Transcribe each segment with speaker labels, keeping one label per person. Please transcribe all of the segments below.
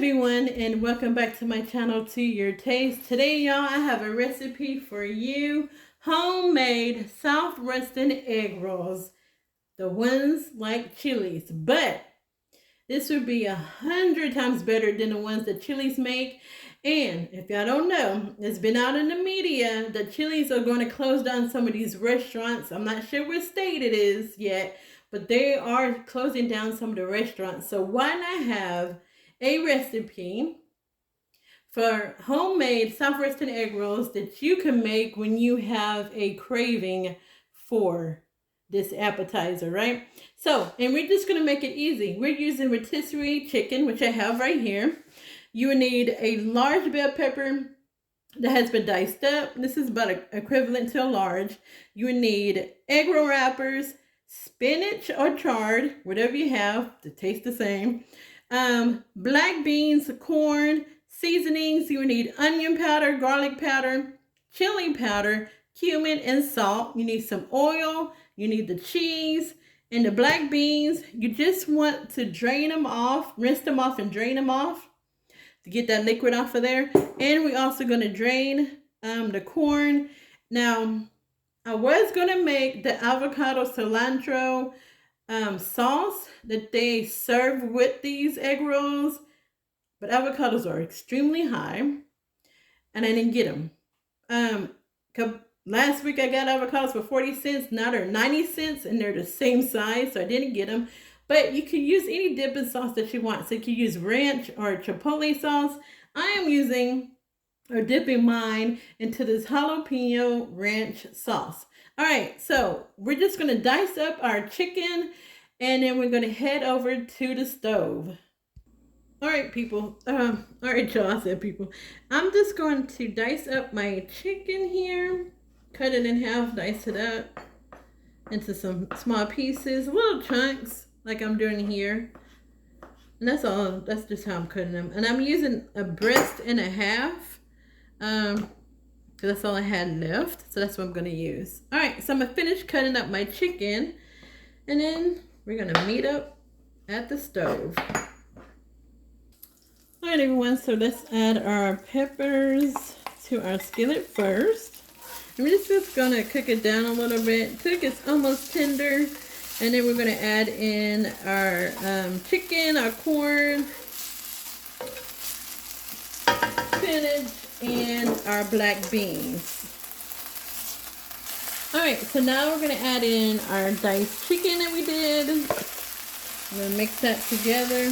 Speaker 1: everyone, and welcome back to my channel, To Your Taste. Today, y'all, I have a recipe for you. Homemade Southwestern egg rolls. The ones like Chili's. But this would be 100 times better than the ones that Chili's make. And if y'all don't know, it's been out in the media that Chili's are going to close down some of these restaurants. I'm not sure what state it is yet, but they are closing down some of the restaurants. So why not have a recipe for homemade Southwestern egg rolls that you can make when you have a craving for this appetizer, right? So, and we're just going to make it easy. We're using rotisserie chicken, which I have right here. You will need a large bell pepper that has been diced up. This is about equivalent to a large. You will need egg roll wrappers, spinach or chard, whatever you have, to taste the same. Black beans, corn, seasonings. You will need onion powder, garlic powder, chili powder, cumin, and salt. You need some oil. You need the cheese and the black beans. You just want to drain them off, rinse them off and drain them off to get that liquid off of there. And we're also going to drain the corn. Now, I was going to make the avocado cilantro sauce that they serve with these egg rolls, but avocados are extremely high, and I didn't get them. Last week I got avocados for 40 cents. Now they're 90 cents, and they're the same size, so I didn't get them. But you can use any dipping sauce that you want. So you can use ranch or chipotle sauce. I am using or dipping mine into this jalapeno ranch sauce. All right, so we're just going to dice up our chicken, and then we're going to head over to the stove. All right, people. All right, y'all, I said people. I'm just going to dice up my chicken here, cut it in half, dice it up into some small pieces, little chunks, like I'm doing here. And that's all. That's just how I'm cutting them. And I'm using a breast and a half. That's all I had left, so that's what I'm going to use. All right, so I'm going to finish cutting up my chicken, and then we're going to meet up at the stove. All right, everyone, so let's add our peppers to our skillet first. And we're just going to cook it down a little bit until it gets almost tender, and then we're going to add in our chicken, our corn, spinach, and our black beans. All right, so now we're going to add in our diced chicken that we did. I'm going to mix that together.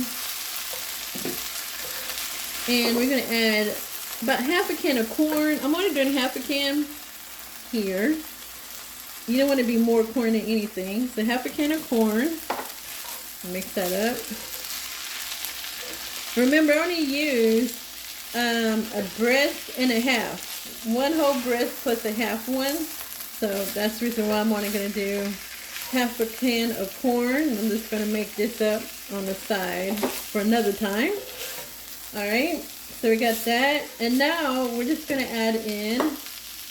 Speaker 1: And we're going to add about half a can of corn. I'm only doing half a can here. You don't want to be more corn than anything. So half a can of corn. Mix that up. Remember, I only use a breast and a half. One whole breast plus a half one. So that's the reason why I'm only going to do half a can of corn. I'm just going to make this up on the side for another time. Alright, so we got that. And now we're just going to add in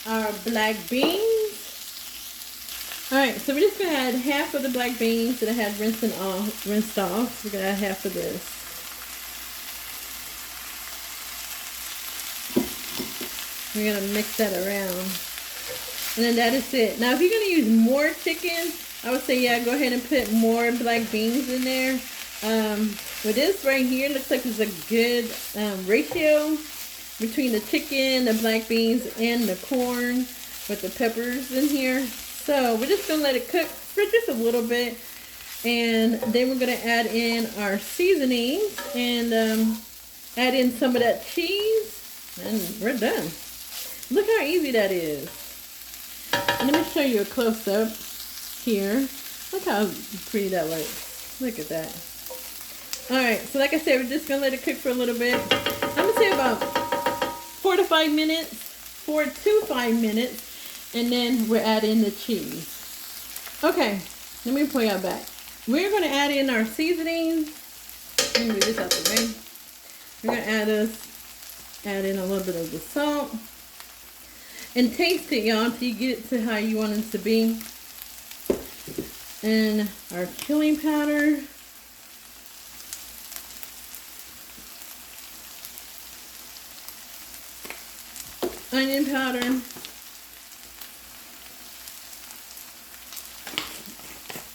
Speaker 1: our black beans. Alright, so we're just going to add half of the black beans that I had rinsed off. We're going to add half of this. We're going to mix that around. And then that is it. Now, if you're going to use more chicken, I would say, yeah, go ahead and put more black beans in there. But this right here looks like it's a good ratio between the chicken, the black beans, and the corn with the peppers in here. So we're just going to let it cook for just a little bit. And then we're going to add in our seasonings and add in some of that cheese. And we're done. Look how easy that is. And let me show you a close-up here. Look how pretty that looks. Look at that. Alright, so like I said, we're just going to let it cook for a little bit. I'm going to say about 4 to 5 minutes. 4 to 5 minutes. And then we're adding the cheese. Okay, let me pull y'all back. We're going to add in our seasonings. Let me move this out the way. We're going to add in a little bit of the salt. And taste it, y'all, until you get it to how you want it to be. And our chili powder. onion powder,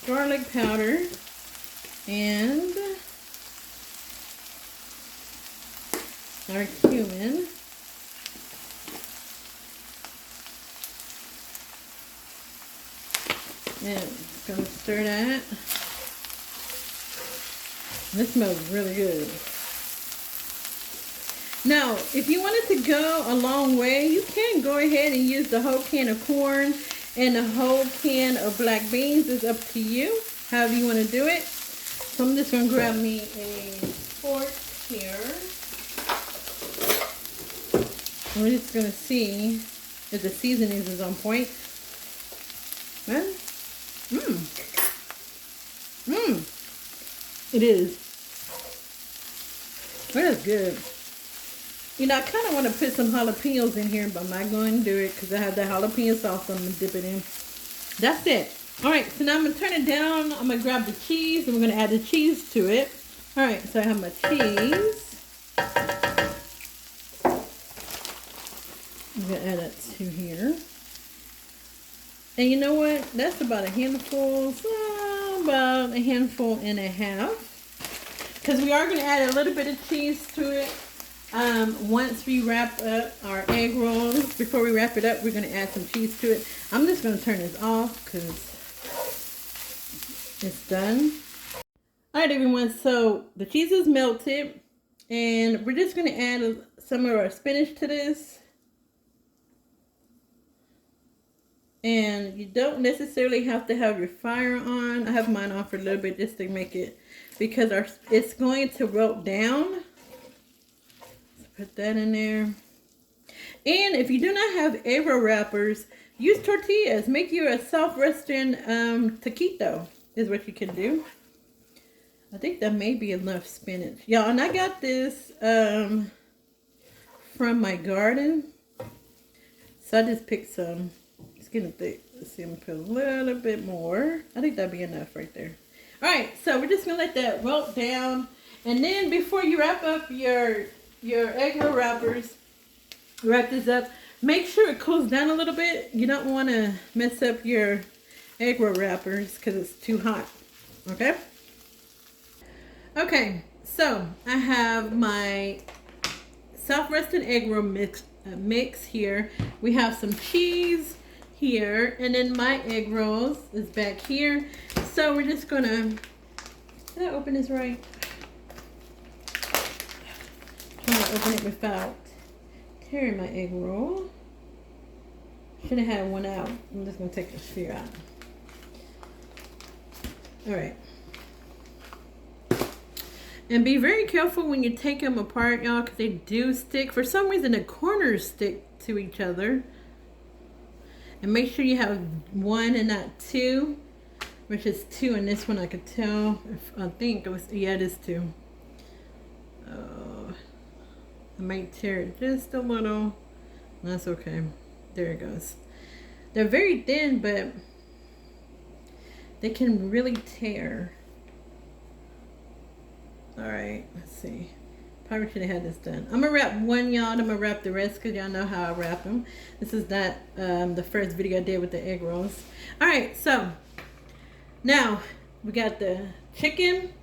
Speaker 1: garlic powder, and our cumin. And I'm gonna stir that. This smells really good. Now, if you wanted to go a long way, you can go ahead and use the whole can of corn and the whole can of black beans. It's up to you, however you want to do it. So I'm just going to grab me a fork here. We're just going to see if the seasonings is on point. It is. That is good. You know, I kind of want to put some jalapenos in here, but I'm not going to do it because I have that jalapeno sauce. I'm going to dip it in. That's it. All right, so now I'm going to turn it down. I'm going to grab the cheese, and we're going to add the cheese to it. All right, so I have my cheese. I'm going to add that to here. And you know what? That's about a handful, so about a handful and a half. Because we are going to add a little bit of cheese to it. Once we wrap up our egg rolls, before we wrap it up, we're going to add some cheese to it. I'm just going to turn this off because it's done. All right, everyone. So the cheese is melted, and we're just going to add some of our spinach to this. And you don't necessarily have to have your fire on. I have mine on for a little bit just to make it, because it's going to wilt down. Put that in there. And if you do not have egg roll wrappers, use tortillas. Make you a Southwestern taquito is what you can do. I think that may be enough spinach. Y'all, and I got this from my garden. So I just picked some. It's getting thick. Let's see, I'm going to put a little bit more. I think that'd be enough right there. All right, so we're just going to let that wilt down. And then before you wrap up your egg roll wrappers, wrap this up, make sure it cools down a little bit. You don't want to mess up your egg roll wrappers because it's too hot. Okay, so I have my Southwestern egg roll mix here. We have some cheese here, and then my egg rolls is back here. So we're just gonna, did I open this right? Trying to open it without tearing my egg roll. Should have had one out. I'm just gonna take the sphere out. All right. And be very careful when you take them apart, y'all, because they do stick. For some reason, the corners stick to each other. And make sure you have one and not two, which is two in this one. I could tell. I think it was, yeah, it is two. I might tear it just a little. That's okay. There it goes. They're very thin, but they can really tear. All right, let's see. Probably should have had this done. I'm gonna wrap one, y'all. I'm gonna wrap the rest because y'all know how I wrap them. This is not the first video I did with the egg rolls. All right, so now we got the chicken,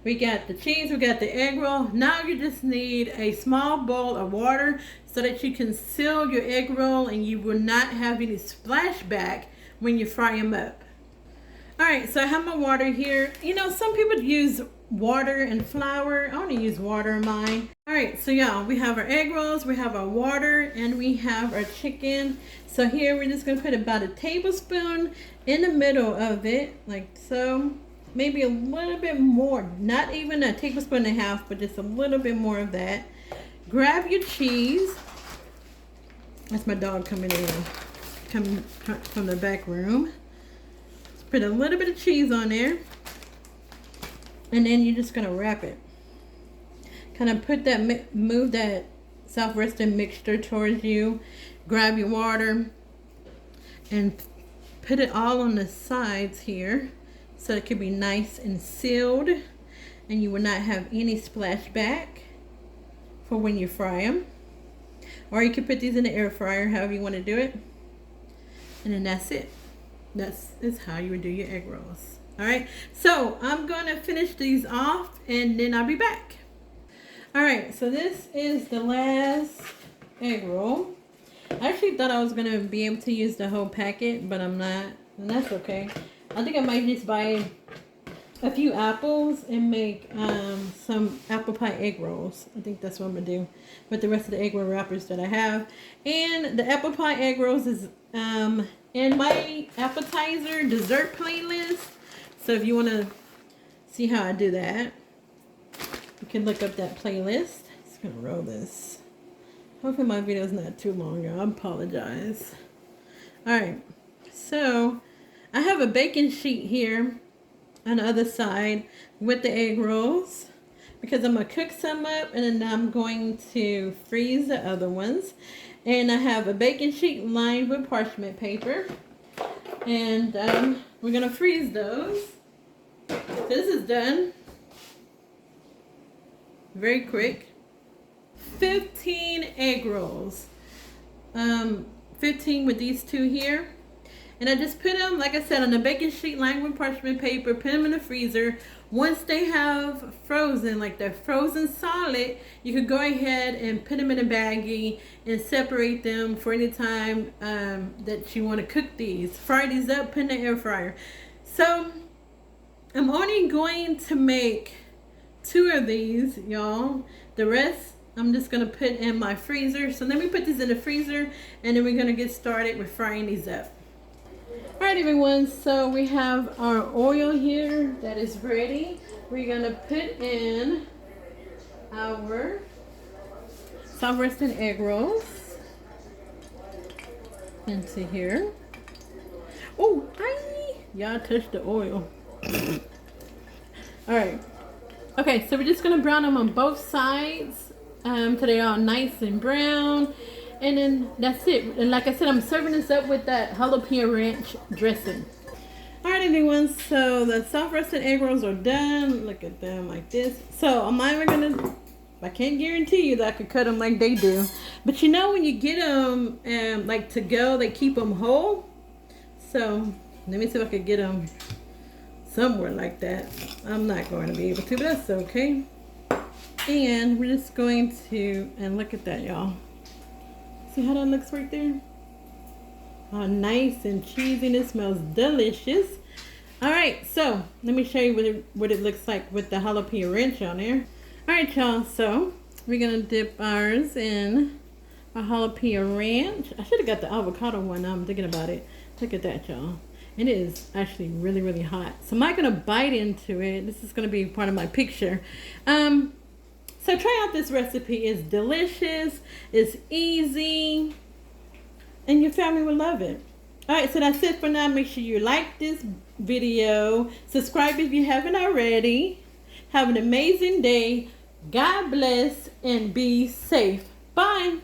Speaker 1: we got the cheese, we got the egg roll. Now you just need a small bowl of water so that you can seal your egg roll and you will not have any splashback when you fry them up. All right, so I have my water here. You know, some people use water and flour. I only use water in mine. All right, so y'all, we have our egg rolls, we have our water, and we have our chicken. So here we're just gonna put about a tablespoon in the middle of it, like so. Maybe a little bit more, not even a tablespoon and a half, but just a little bit more of that. Grab your cheese. That's my dog coming from the back room. Put a little bit of cheese on there, and then you're just gonna wrap it. Kind of put that, move that Southwestern mixture towards you. Grab your water and put it all on the sides here, so it can be nice and sealed, and you will not have any splashback for when you fry them. Or you can put these in the air fryer, however you want to do it. And then that's it. Is how you would do your egg rolls. All right. So I'm going to finish these off and then I'll be back. All right. So this is the last egg roll. I actually thought I was going to be able to use the whole packet, but I'm not. And that's okay. I think I might just buy a few apples and make some apple pie egg rolls. I think that's what I'm going to do with the rest of the egg roll wrappers that I have. And the apple pie egg rolls is in my appetizer dessert playlist. So if you want to see how I do that, you can look up that playlist. Just going to roll this. Hopefully my video is not too long, y'all. I apologize. Alright, so I have a baking sheet here on the other side with the egg rolls because I'm going to cook some up and then I'm going to freeze the other ones. And I have a baking sheet lined with parchment paper. And we're going to freeze those. So this is done. Very quick. 15 egg rolls. 15 with these two here. And I just put them, like I said, on a baking sheet lined with parchment paper, put them in the freezer. Once they have frozen, like they're frozen solid, you could go ahead and put them in a baggie and separate them for any time that you want to cook these. Fry these up, put in the air fryer. So I'm only going to make 2 of these, y'all. The rest I'm just going to put in my freezer. So let me put these in the freezer and then we're going to get started with frying these up. Alright everyone, so we have our oil here that is ready. We're going to put in our Southwestern egg rolls into here. Oh, y'all touched the oil. Alright. Okay, so we're just going to brown them on both sides till they're all nice and brown. And then that's it. And like I said, I'm serving this up with that jalapeno ranch dressing. Alright everyone, so the Southwestern egg rolls are done. Look at them like this. So I'm not even gonna, I can't guarantee you that I could cut them like they do. But you know when you get them like to go, they keep them whole. So let me see if I could get them somewhere like that. I'm not going to be able to, but that's okay. And we're just going to, and look at that y'all. See how that looks right there? Oh, nice and cheesy, and it smells delicious. Alright, so let me show you what it looks like with the jalapeno ranch on there. Alright y'all, so we're going to dip ours in a jalapeno ranch. I should have got the avocado one now I'm thinking about it. Look at that y'all. It is actually really, really hot. So I'm not going to bite into it. This is going to be part of my picture. So try out this recipe. It's delicious. It's easy. And your family will love it. Alright, so that's it for now. Make sure you like this video. Subscribe if you haven't already. Have an amazing day. God bless and be safe. Bye.